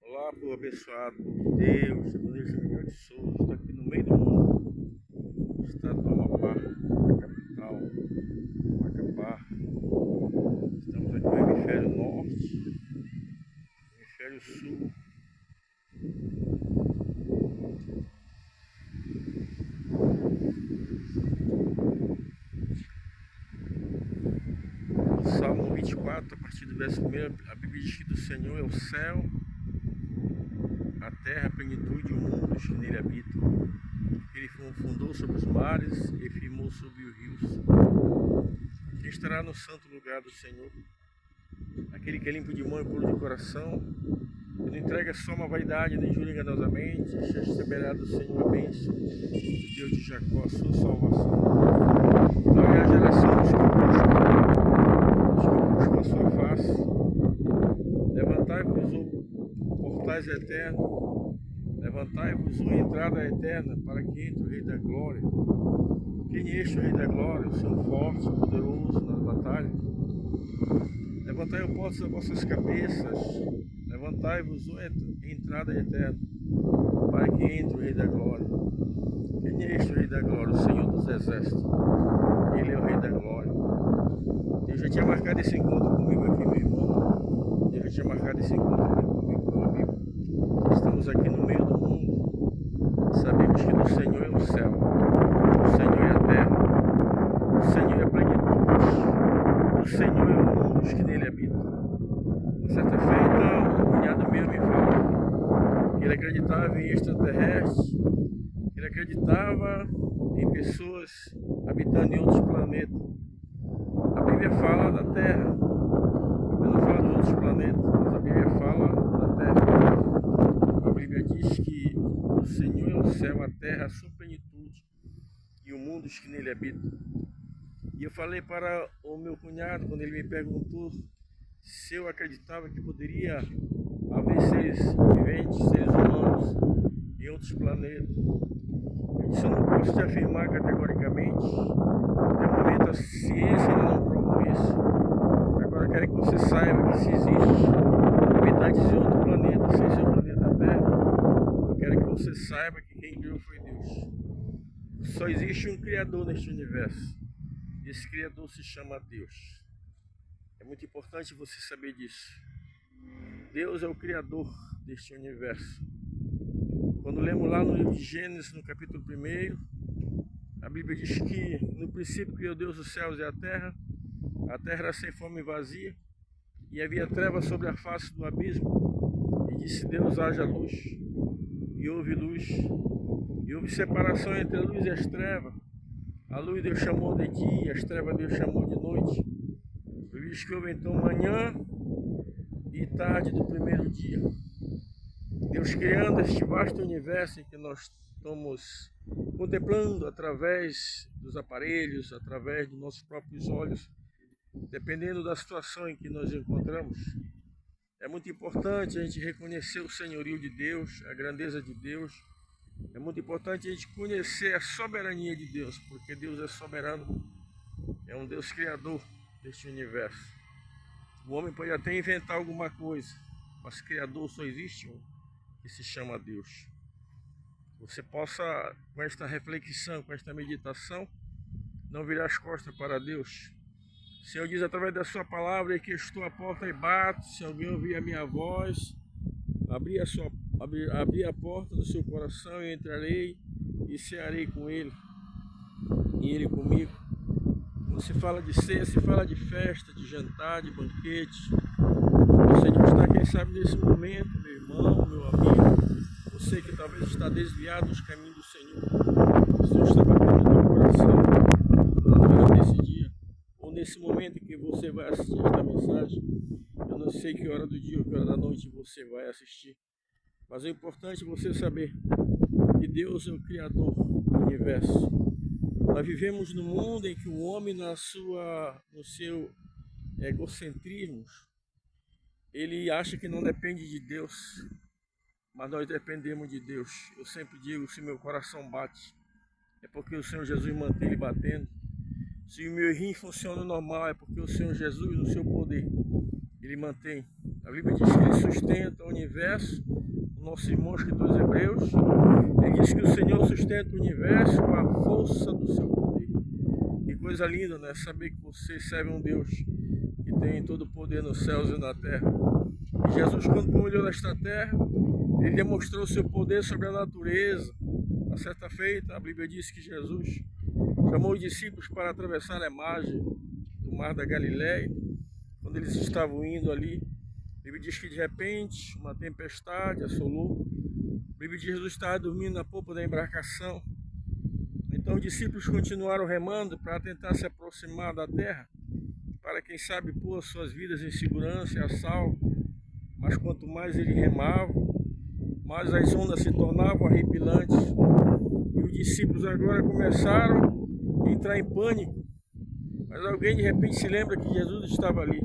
Olá, povo abençoado, povo de Deus, Evangelista Miguel de Souza, estou aqui no meio do mundo, estado do Amapá, a capital, Macapá. Estamos aqui no hemisfério norte, hemisfério sul. O Salmo 24, a partir do verso 1, a Bíblia diz que do Senhor é o céu, a terra, a plenitude e o mundo, os que nele habitam. Ele fundou sobre os mares e firmou sobre os rios. Quem estará no santo lugar do Senhor? Aquele que é limpo de mão e puro de coração, que não entrega só uma vaidade, nem jura enganosamente, receberá do Senhor a bênção, do Deus de Jacó, a sua salvação. Então é a geração dos que buscam a sua face. Levantai-vos, ó portais eternos, levantai-vos, ó entrada eterna, para que entre o Rei da Glória. Quem é este o Rei da Glória? O Senhor forte, poderoso nas batalhas. Levantai o portas das vossas cabeças, levantai-vos, ó entrada eterna, para que entre o Rei da Glória. Quem é este o Rei da Glória? O Senhor dos Exércitos. Ele é o Rei da Glória. Deus já tinha marcado esse encontro comigo aqui, meu irmão. Deus já tinha marcado esse encontro aqui comigo, meu amigo. Estamos aqui no meio do mundo. Sabemos que do Senhor é o céu, do Senhor é a terra, do Senhor é a plenitude, do Senhor é o mundo, os que nele habitam. Uma certa feita, um cunhado meu me falou que ele acreditava em extraterrestres, que ele acreditava em pessoas habitando em outros planetas. A Bíblia fala da Terra, a Bíblia não fala de outros planetas, mas a Bíblia fala da Terra. A Bíblia diz que o Senhor é o céu, a terra, a sua plenitude e o mundo, os que nele habitam. E eu falei para o meu cunhado, quando ele me perguntou se eu acreditava que poderia haver seres viventes, seres humanos em outros planetas. Eu disse, eu não posso te afirmar categoricamente, até o momento a ciência ainda não provou isso. Agora eu quero que você saiba que se existe habitantes de outro planeta, sem ser o planeta Terra, eu quero que você saiba que quem criou foi Deus. Só existe um Criador neste universo. Esse Criador se chama Deus. É muito importante você saber disso. Deus é o Criador deste universo. Quando lemos lá no livro de Gênesis, no capítulo 1, a Bíblia diz que no princípio criou Deus os céus e a terra era sem forma e vazia, e havia trevas sobre a face do abismo, e disse Deus, haja luz, e houve luz, e houve separação entre a luz e as trevas. A luz Deus chamou de dia, as trevas Deus chamou de noite. Por isso que houve então manhã e tarde do primeiro dia. Deus criando este vasto universo em que nós estamos contemplando através dos aparelhos, através dos nossos próprios olhos, dependendo da situação em que nós encontramos. É muito importante a gente reconhecer o senhorio de Deus, a grandeza de Deus. É muito importante a gente conhecer a soberania de Deus, porque Deus é soberano, é um Deus criador deste universo. O homem pode até inventar alguma coisa, mas criador só existe um, que se chama Deus. Você possa, com esta reflexão, com esta meditação, não virar as costas para Deus. O Senhor diz através da sua palavra que estou à porta e bato. Se alguém ouvir a minha voz, abrir a porta do seu coração, eu entrarei e cearei com ele, e ele comigo. Quando se fala de ceia, se fala de festa, de jantar, de banquete. O Senhor está, quem sabe, nesse momento, meu irmão, meu amigo, você que talvez está desviado dos caminhos do Senhor. O Senhor está batendo no teu coração na noite desse dia, ou nesse momento em que você vai assistir esta mensagem. Eu não sei que hora do dia ou que hora da noite você vai assistir, mas é importante você saber que Deus é o Criador do universo. Nós vivemos num mundo em que o homem, no seu egocentrismo, ele acha que não depende de Deus, mas nós dependemos de Deus. Eu sempre digo, se meu coração bate, é porque o Senhor Jesus mantém ele batendo. Se o meu rim funciona normal, é porque o Senhor Jesus, no seu poder, ele ele mantém. A Bíblia diz que ele sustenta o universo. O nosso irmão escritor dos Hebreus, ele diz que o Senhor sustenta o universo com a força do seu poder. Que coisa linda, né? Saber que você serve um Deus que tem todo o poder nos céus e na terra. E Jesus, quando olhou nesta terra, ele demonstrou o seu poder sobre a natureza. Na certa feita, a Bíblia diz que Jesus chamou os discípulos para atravessar a margem do mar da Galileia. Quando eles estavam indo ali, a Bíblia diz que de repente uma tempestade assolou. A Bíblia diz que Jesus estava dormindo na polpa da embarcação. Então os discípulos continuaram remando para tentar se aproximar da terra, para quem sabe pôr suas vidas em segurança e a salvo. Mas quanto mais ele remava, mais as ondas se tornavam arrepilantes. E os discípulos agora começaram a entrar em pânico. Mas alguém de repente se lembra que Jesus estava ali.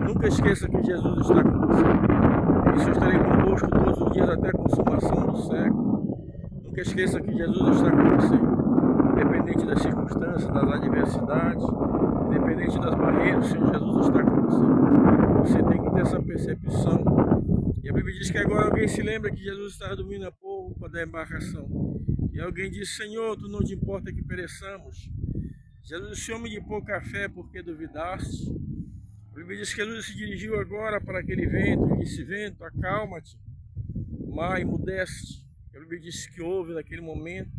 Nunca esqueça que Jesus está com você. Isso eu estarei convosco todos os dias até a consumação do século. Nunca esqueça que Jesus está com você. Independente das circunstâncias, das adversidades, independente das barreiras, o Senhor Jesus está com você. Você tem que ter essa percepção. E a Bíblia diz que agora alguém se lembra que Jesus estava dormindo na polpa da embarcação. E alguém diz: Senhor, tu não te importa que pereçamos. Jesus, esse homem de pouca fé, porque duvidaste? A Bíblia diz que Jesus se dirigiu agora para aquele vento e disse: vento, acalma-te, mar, emudece. A Bíblia diz que houve naquele momento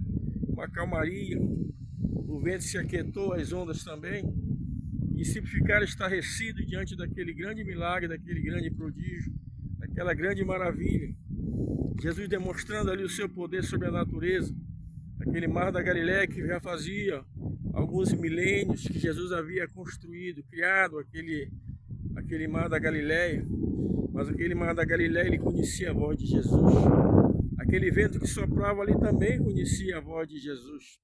uma calmaria, o vento se aquietou, as ondas também. Os discípulos ficaram estarrecidos diante daquele grande milagre, daquele grande prodígio, daquela grande maravilha. Jesus demonstrando ali o seu poder sobre a natureza, aquele mar da Galileia que já fazia alguns milênios que Jesus havia construído, criado aquele mar da Galileia. Mas aquele mar da Galileia, ele conhecia a voz de Jesus. Aquele vento que soprava ali também conhecia a voz de Jesus.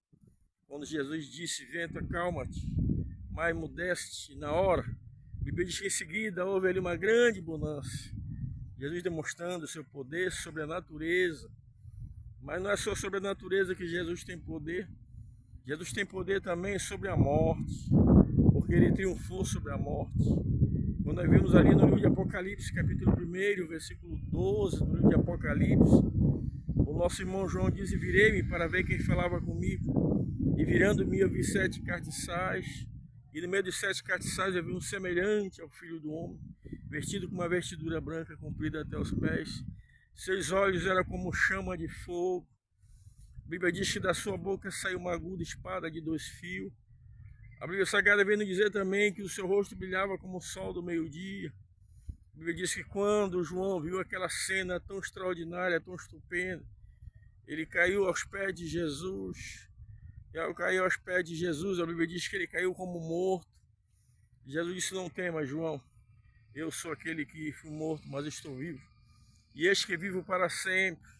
Quando Jesus disse: vento, acalma-te, mar, emudece-te, na hora, a Bíblia diz que em seguida houve ali uma grande bonança. Jesus demonstrando o seu poder sobre a natureza. Mas não é só sobre a natureza que Jesus tem poder. Jesus tem poder também sobre a morte, porque ele triunfou sobre a morte. Quando nós vimos ali no livro de Apocalipse, capítulo 1, versículo 12 do livro de Apocalipse, o nosso irmão João diz: e virei-me para ver quem falava comigo. E virando-me eu vi 7 castiçais, e no meio dos 7 castiçais eu vi um semelhante ao Filho do Homem, vestido com uma vestidura branca comprida até os pés. Seus olhos eram como chama de fogo. A Bíblia diz que da sua boca saiu uma aguda espada de 2 fios. A Bíblia Sagrada vem nos dizer também que o seu rosto brilhava como o sol do meio-dia. A Bíblia diz que quando João viu aquela cena tão extraordinária, tão estupenda, ele caiu aos pés de Jesus. E ao cair aos pés de Jesus, a Bíblia diz que ele caiu como morto. Jesus disse: não temas, João, eu sou aquele que fui morto, mas estou vivo. E eis que vivo para sempre.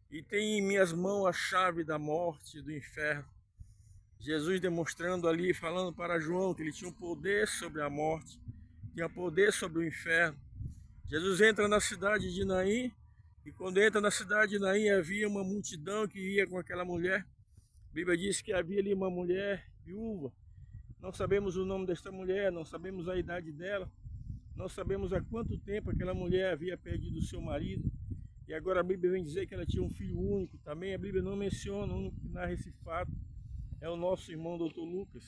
E tem em minhas mãos a chave da morte e do inferno. Jesus demonstrando ali, falando para João que ele tinha um poder sobre a morte, tinha poder sobre o inferno. Jesus entra na cidade de Naim, e quando entra na cidade de Naim havia uma multidão que ia com aquela mulher. A Bíblia diz que havia ali uma mulher viúva. Não sabemos o nome desta mulher, não sabemos a idade dela, não sabemos há quanto tempo aquela mulher havia perdido o seu marido. E agora a Bíblia vem dizer que ela tinha um filho único. Também a Bíblia não menciona, o único que narra esse fato é o nosso irmão doutor Lucas.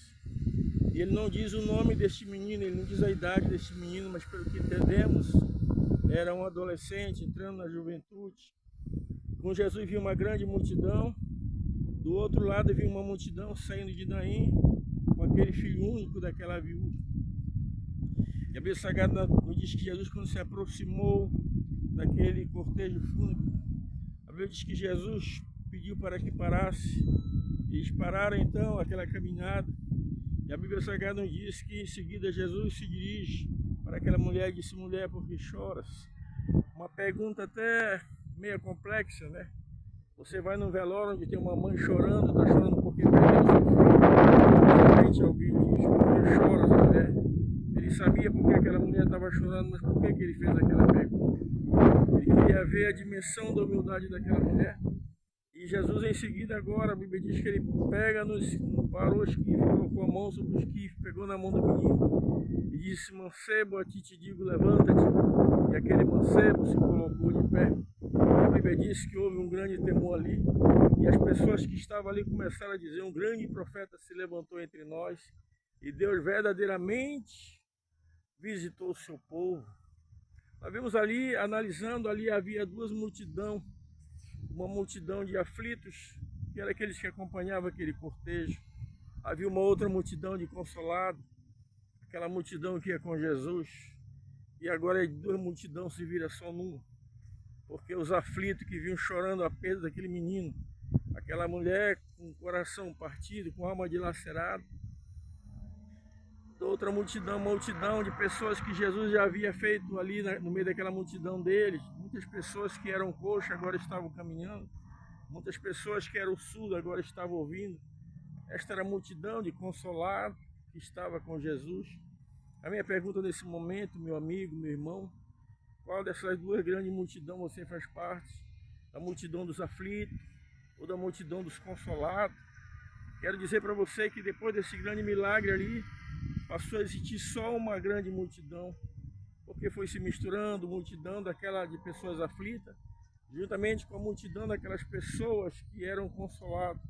E ele não diz o nome deste menino, ele não diz a idade deste menino, mas pelo que entendemos, era um adolescente entrando na juventude. Com Jesus viu uma grande multidão, do outro lado viu uma multidão saindo de Naim, com aquele filho único daquela viúva. E a Bíblia Sagrada nos diz que Jesus, quando se aproximou daquele cortejo fúnebre, a Bíblia diz que Jesus pediu para que parasse. E eles pararam então aquela caminhada. E a Bíblia Sagrada nos diz que em seguida Jesus se dirige para aquela mulher e disse: mulher, por que choras? Uma pergunta até meio complexa, né? Você vai num velório onde tem uma mãe chorando, está chorando porque perdeu seu filho. Alguém diz: por que choras, mulher? Ele sabia porque aquela mulher estava chorando, mas por que ele fez aquela pergunta? Ele queria ver a dimensão da humildade daquela mulher. E Jesus em seguida agora, a Bíblia diz que ele pega no parou o esquife, colocou a mão sobre o esquife, pegou na mão do menino e disse: mancebo, a ti te digo, levanta-te. E aquele mancebo se colocou de pé. E a Bíblia diz que houve um grande temor ali, e as pessoas que estavam ali começaram a dizer: um grande profeta se levantou entre nós, e Deus verdadeiramente visitou o seu povo. Nós vimos ali, analisando, ali havia duas multidões, uma multidão de aflitos, que eram aqueles que acompanhavam aquele cortejo. Havia uma outra multidão de consolados, aquela multidão que ia com Jesus. E agora as duas multidões se viram só numa, porque os aflitos que vinham chorando a perda daquele menino, aquela mulher com o coração partido, com a alma dilacerada, outra multidão, uma multidão de pessoas que Jesus já havia feito ali no meio daquela multidão deles. Muitas pessoas que eram coxas agora estavam caminhando, muitas pessoas que eram surdas agora estavam ouvindo. Esta era a multidão de consolados que estava com Jesus. A minha pergunta nesse momento, meu amigo, meu irmão: qual dessas duas grandes multidões você faz parte? Da multidão dos aflitos ou da multidão dos consolados? Quero dizer para você que depois desse grande milagre ali, passou a existir só uma grande multidão, porque foi se misturando multidão daquela de pessoas aflitas, juntamente com a multidão daquelas pessoas que eram consoladas.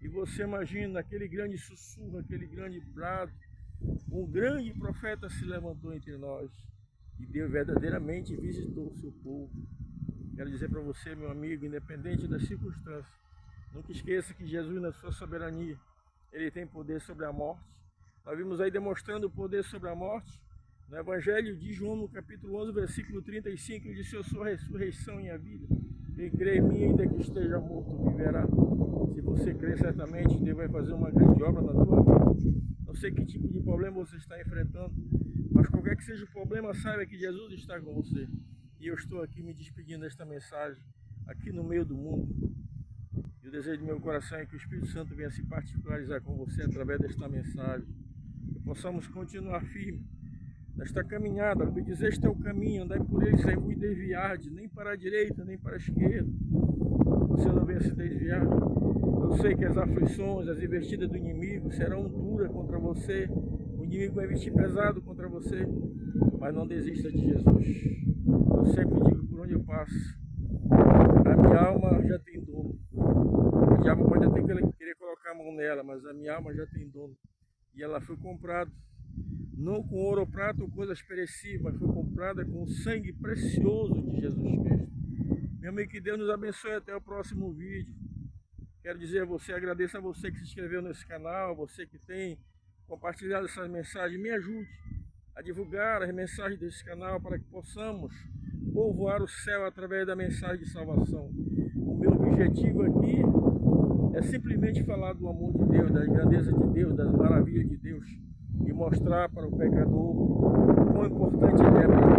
E você imagina aquele grande sussurro, aquele grande brado: um grande profeta se levantou entre nós, e Deus verdadeiramente visitou o seu povo. Quero dizer para você, meu amigo, independente das circunstâncias, nunca esqueça que Jesus, na sua soberania, Ele tem poder sobre a morte. Nós vimos aí demonstrando o poder sobre a morte no Evangelho de João, no capítulo 11, versículo 35, ele disse: eu sou a ressurreição e a vida. Quem crê em mim, ainda que esteja morto, viverá. Se você crê, certamente Deus vai fazer uma grande obra na tua vida. Não sei que tipo de problema você está enfrentando, mas qualquer que seja o problema, saiba que Jesus está com você. E eu estou aqui me despedindo desta mensagem, aqui no meio do mundo. E o desejo do meu coração é que o Espírito Santo venha se particularizar com você através desta mensagem. Que possamos continuar firmes nesta caminhada. Ele diz: este é o caminho, andai por ele sem vos desviar, nem para a direita, nem para a esquerda. Você não venha se desviar. Eu sei que as aflições, as investidas do inimigo serão duras contra você. O inimigo vai vestir pesado contra você, mas não desista de Jesus. Eu sempre digo por onde eu passo: a minha alma já tem dono. O diabo pode até querer colocar a mão nela, mas a minha alma já tem dono. E ela foi comprada, não com ouro ou prata ou coisas perecíveis, mas foi comprada com o sangue precioso de Jesus Cristo. Meu amigo, que Deus nos abençoe. Até o próximo vídeo. Quero dizer a você, agradeço a você que se inscreveu nesse canal, você que tem compartilhado essas mensagens. Me ajude a divulgar as mensagens desse canal para que possamos povoar o céu através da mensagem de salvação. O meu objetivo aqui é simplesmente falar do amor de Deus, da grandeza de Deus, das maravilhas de Deus, e mostrar para o pecador o quão importante ele é para